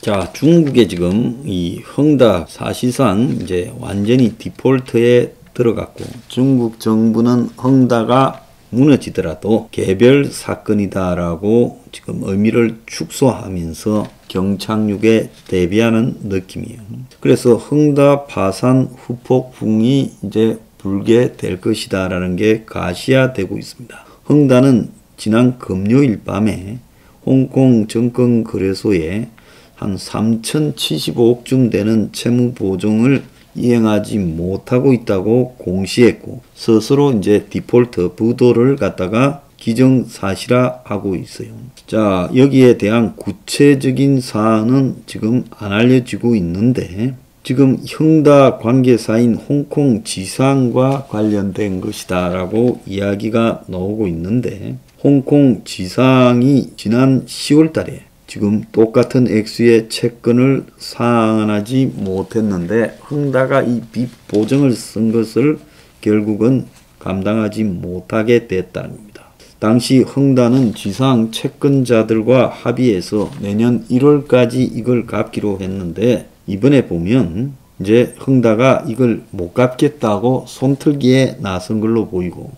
자, 중국에 지금 이 헝다 사실상 이제 완전히 디폴트에 들어갔고, 중국 정부는 헝다가 무너지더라도 개별 사건이다라고 지금 의미를 축소하면서 경착륙에 대비하는 느낌이에요. 그래서 헝다 파산 후폭풍이 이제 불게 될 것이다라는 게 가시화되고 있습니다. 헝다는 지난 금요일 밤에 홍콩 증권거래소에 한 3,075억쯤 되는 채무 보증을 이행하지 못하고 있다고 공시했고, 스스로 이제 디폴트 부도를 갖다가 기정사실화하고 있어요. 자, 여기에 대한 구체적인 사안은 지금 안 알려지고 있는데, 지금 헝다 관계사인 홍콩 지상과 관련된 것이다 라고 이야기가 나오고 있는데, 홍콩 지상이 지난 10월 달에 지금 똑같은 액수의 채권을 상환하지 못했는데, 헝다가 이 빚 보증을 쓴 것을 결국은 감당하지 못하게 됐다는 겁니다. 당시 헝다는 지상 채권자들과 합의해서 내년 1월까지 이걸 갚기로 했는데, 이번에 보면 이제 헝다가 이걸 못 갚겠다고 손틀기에 나선 걸로 보이고,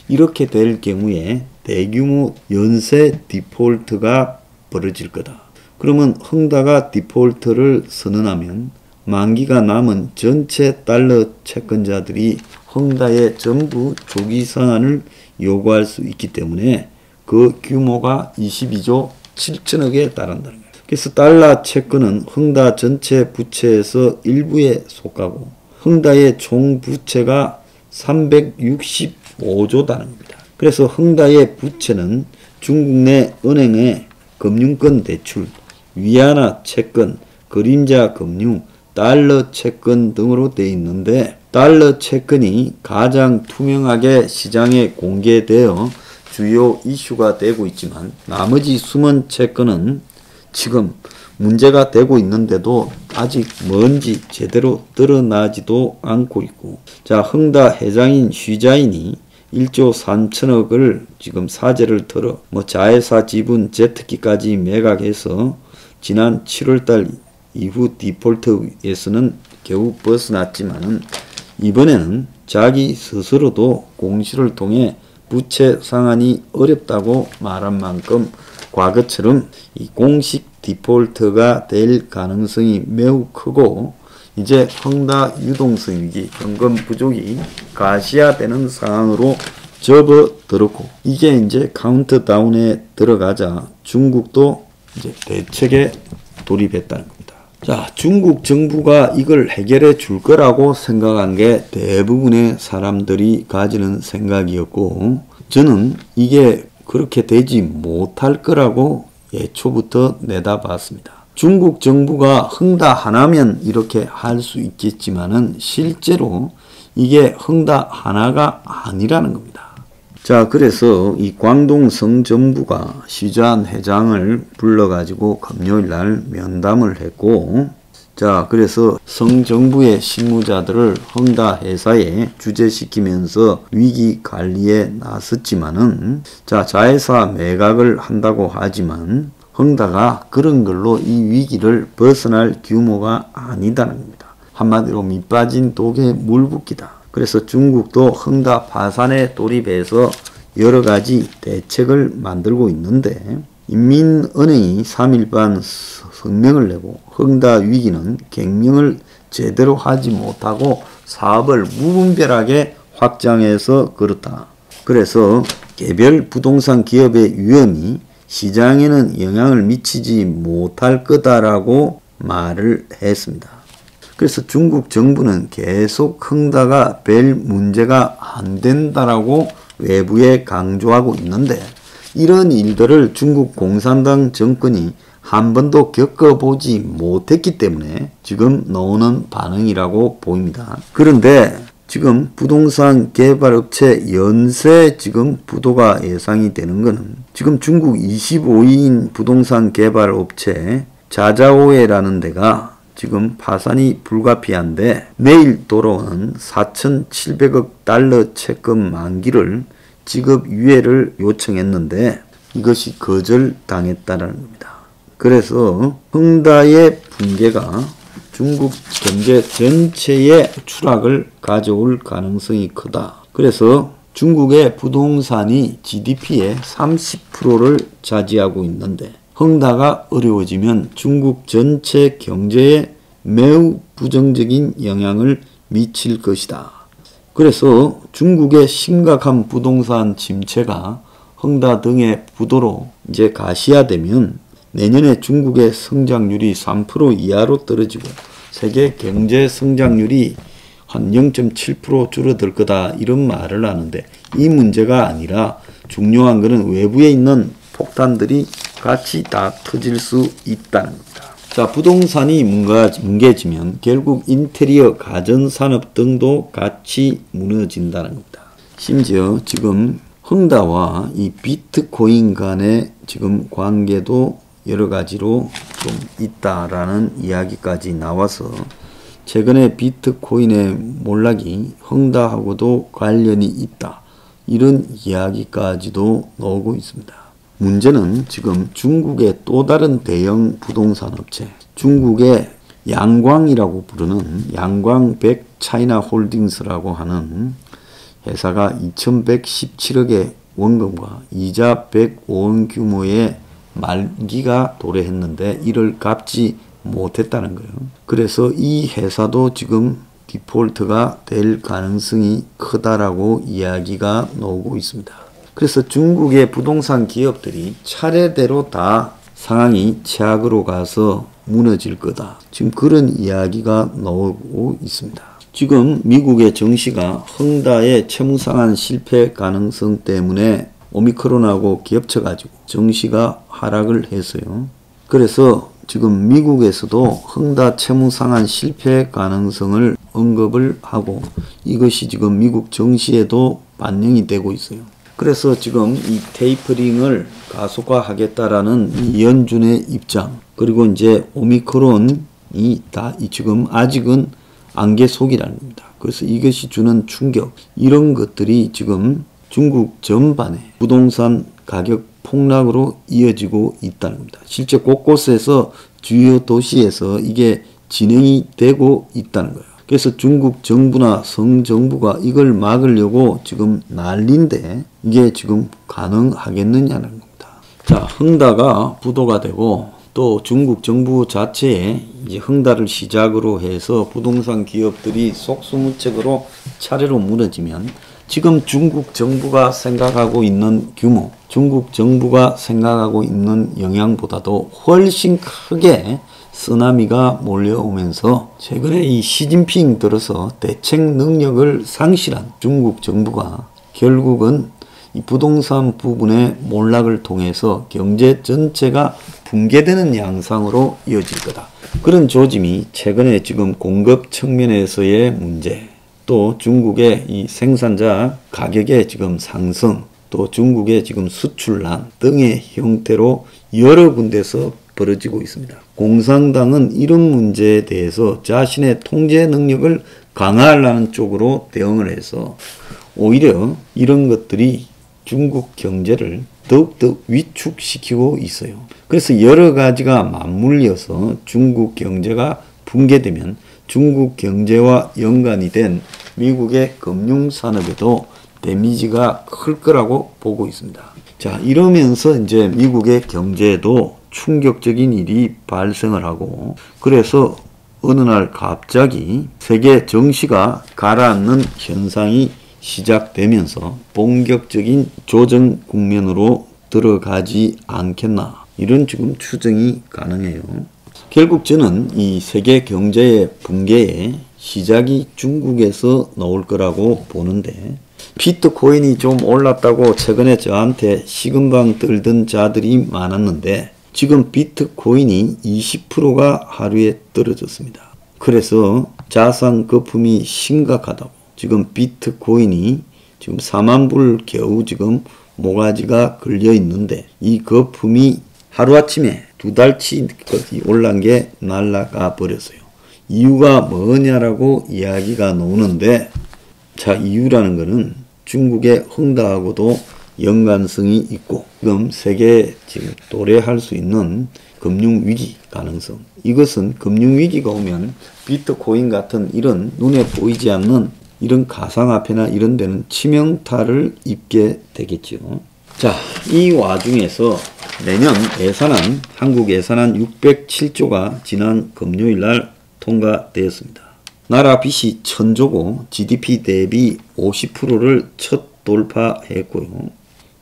이렇게 될 경우에 대규모 연쇄 디폴트가 벌어질 거다. 그러면 헝다가 디폴트를 선언하면 만기가 남은 전체 달러 채권자들이 헝다의 전부 조기 상환을 요구할 수 있기 때문에 그 규모가 22조 7천억에 달한다는 거예요. 그래서 달러 채권은 헝다 전체 부채에서 일부에 속하고, 헝다의 총 부채가 365조다는 겁니다. 그래서 헝다의 부채는 중국 내 은행의 금융권 대출, 위안화 채권, 그림자 금융, 달러 채권 등으로 되어 있는데, 달러 채권이 가장 투명하게 시장에 공개되어 주요 이슈가 되고 있지만, 나머지 숨은 채권은 지금 문제가 되고 있는데도 아직 뭔지 제대로 드러나지도 않고 있고, 자, 헝다 회장인 쉬자인이 1조 3천억을 지금 사재를 털어 자회사 지분 제트기까지 매각해서 지난 7월달 이후 디폴트에서는 겨우 벗어났지만은, 이번에는 자기 스스로도 공시를 통해 부채 상환이 어렵다고 말한 만큼 과거처럼 이 공식 디폴트가 될 가능성이 매우 크고, 이제 헝다 유동성 위기, 현금 부족이 가시화되는 상황으로 접어들었고, 이게 이제 카운트다운에 들어가자 중국도 이제 대책에 돌입했다는 겁니다. 자, 중국 정부가 이걸 해결해 줄 거라고 생각한 게 대부분의 사람들이 가지는 생각이었고, 저는 이게 그렇게 되지 못할 거라고 예초부터 내다봤습니다. 중국 정부가 헝다 하나면 이렇게 할 수 있겠지만은 실제로 이게 헝다 하나가 아니라는 겁니다. 자, 그래서 이 광동성 정부가 시주한 회장을 불러가지고 금요일 날 면담을 했고, 자, 그래서 성정부의 실무자들을 헝다 회사에 주재시키면서 위기 관리에 나섰지만은, 자, 자회사 매각을 한다고 하지만 헝다가 그런 걸로 이 위기를 벗어날 규모가 아니다는 겁니다. 한마디로 밑빠진 독에 물 붓기다. 그래서 중국도 헝다 파산에 돌입해서 여러 가지 대책을 만들고 있는데, 인민은행이 3일 반 성명을 내고, 헝다 위기는 경영을 제대로 하지 못하고 사업을 무분별하게 확장해서 그렇다. 그래서 개별 부동산 기업의 위험이 시장에는 영향을 미치지 못할 거다라고 말을 했습니다. 그래서 중국 정부는 계속 헝다가 별 문제가 안 된다라고 외부에 강조하고 있는데, 이런 일들을 중국 공산당 정권이 한 번도 겪어보지 못했기 때문에 지금 나오는 반응이라고 보입니다. 그런데 지금 부동산 개발업체 연쇄 지금 부도가 예상이 되는 것은, 지금 중국 25인 부동산 개발업체 자자오에라는 데가 지금 파산이 불가피한데, 내일 돌아오는 4,700억 달러 채권 만기를 지급 유예를 요청했는데 이것이 거절당했다는 겁니다. 그래서 헝다의 붕괴가 중국 경제 전체의 추락을 가져올 가능성이 크다. 그래서 중국의 부동산이 GDP의 30%를 차지하고 있는데 헝다가 어려워지면 중국 전체 경제에 매우 부정적인 영향을 미칠 것이다. 그래서 중국의 심각한 부동산 침체가 헝다 등의 부도로 이제 가시화되면 내년에 중국의 성장률이 3% 이하로 떨어지고 세계 경제 성장률이 한 0.7% 줄어들 거다 이런 말을 하는데 이 문제가 아니라 중요한 것은 외부에 있는 폭탄들이 같이 다 터질 수 있다는 겁니다. 자, 부동산이 뭉개지면 결국 인테리어, 가전산업 등도 같이 무너진다는 겁니다. 심지어 지금 헝다와 이 비트코인 간의 지금 관계도 여러 가지로 좀 있다라는 이야기까지 나와서 최근에 비트코인의 몰락이 헝다하고도 관련이 있다. 이런 이야기까지도 나오고 있습니다. 문제는 지금 중국의 또 다른 대형 부동산 업체, 중국의 양광이라고 부르는 양광백 차이나 홀딩스라고 하는 회사가 2117억의 원금과 이자 105원 규모의 말기가 도래했는데 이를 갚지 못했다는 거예요. 그래서 이 회사도 지금 디폴트가 될 가능성이 크다라고 이야기가 나오고 있습니다. 그래서 중국의 부동산 기업들이 차례대로 다 상황이 최악으로 가서 무너질 거다. 지금 그런 이야기가 나오고 있습니다. 지금 미국의 정시가 헝다의 채무상환 실패 가능성 때문에 오미크론하고 겹쳐가지고 정시가 하락을 했어요. 그래서 지금 미국에서도 헝다 채무상환 실패 가능성을 언급을 하고 이것이 지금 미국 정시에도 반영이 되고 있어요. 그래서 지금 이 테이퍼링을 가속화하겠다라는 이 연준의 입장, 그리고 이제 오미크론이 다 지금 아직은 안개 속이라는 겁니다. 그래서 이것이 주는 충격, 이런 것들이 지금 중국 전반의 부동산 가격 폭락으로 이어지고 있다는 겁니다. 실제 곳곳에서 주요 도시에서 이게 진행이 되고 있다는 거예요. 그래서 중국 정부나 성정부가 이걸 막으려고 지금 난리인데 이게 지금 가능하겠느냐는 겁니다. 자, 헝다가 부도가 되고 또 중국 정부 자체에 이제 헝다를 시작으로 해서 부동산 기업들이 속수무책으로 차례로 무너지면 지금 중국 정부가 생각하고 있는 규모, 중국 정부가 생각하고 있는 영향보다도 훨씬 크게 쓰나미가 몰려오면서 최근에 이 시진핑 들어서 대책 능력을 상실한 중국 정부가 결국은 이 부동산 부분의 몰락을 통해서 경제 전체가 붕괴되는 양상으로 이어질 거다. 그런 조짐이 최근에 지금 공급 측면에서의 문제, 또 중국의 이 생산자 가격의 지금 상승, 또 중국의 지금 수출난 등의 형태로 여러 군데서 벌어지고 있습니다. 공산당은 이런 문제에 대해서 자신의 통제 능력을 강화하려는 쪽으로 대응을 해서 오히려 이런 것들이 중국 경제를 더욱더 위축시키고 있어요. 그래서 여러 가지가 맞물려서 중국 경제가 붕괴되면 중국 경제와 연관이 된 미국의 금융산업에도 데미지가 클 거라고 보고 있습니다. 자, 이러면서 이제 미국의 경제에도 충격적인 일이 발생을 하고, 그래서 어느 날 갑자기 세계 정시가 가라앉는 현상이 시작되면서 본격적인 조정 국면으로 들어가지 않겠나, 이런 지금 추정이 가능해요. 결국 저는 이 세계 경제의 붕괴의 시작이 중국에서 나올 거라고 보는데, 비트코인이 좀 올랐다고 최근에 저한테 식은방 떨던 자들이 많았는데 지금 비트코인이 20%가 하루에 떨어졌습니다. 그래서 자산 거품이 심각하다고, 지금 비트코인이 지금 4만 불 겨우 지금 모가지가 걸려 있는데 이 거품이 하루아침에 2달치까지 올란 게 날아가 버렸어요. 이유가 뭐냐라고 이야기가 나오는데, 자, 이유라는 거는 중국의 헝다하고도 연관성이 있고 지금 세계 지금 도래할 수 있는 금융위기 가능성, 이것은 금융위기가 오면 비트코인 같은 이런 눈에 보이지 않는 이런 가상화폐나 이런 데는 치명타를 입게 되겠죠. 자, 이 와중에서 내년 예산안, 한국 예산안 607조가 지난 금요일 날 통과되었습니다. 나라 빚이 1000조고 GDP 대비 50%를 첫 돌파했고요.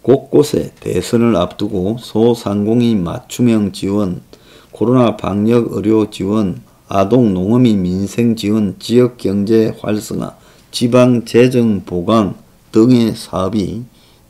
곳곳에 대선을 앞두고 소상공인 맞춤형 지원, 코로나 방역 의료 지원, 아동 농어민 민생 지원, 지역 경제 활성화, 지방 재정 보강 등의 사업이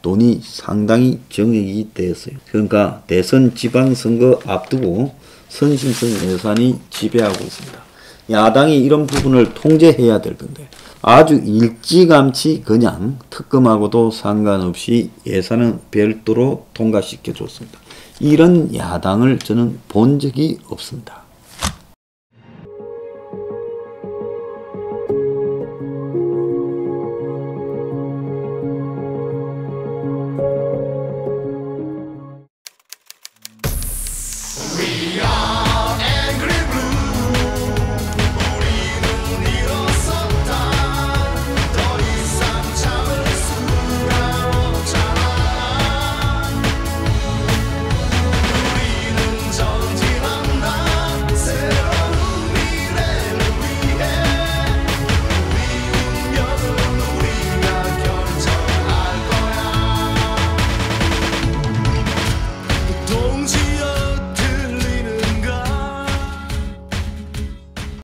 돈이 상당히 정액이 되었어요. 그러니까 대선 지방선거 앞두고 선심성 예산이 지배하고 있습니다. 야당이 이런 부분을 통제해야 될 건데 아주 일찌감치 그냥 특검하고도 상관없이 예산은 별도로 통과시켜 줬습니다. 이런 야당을 저는 본 적이 없습니다.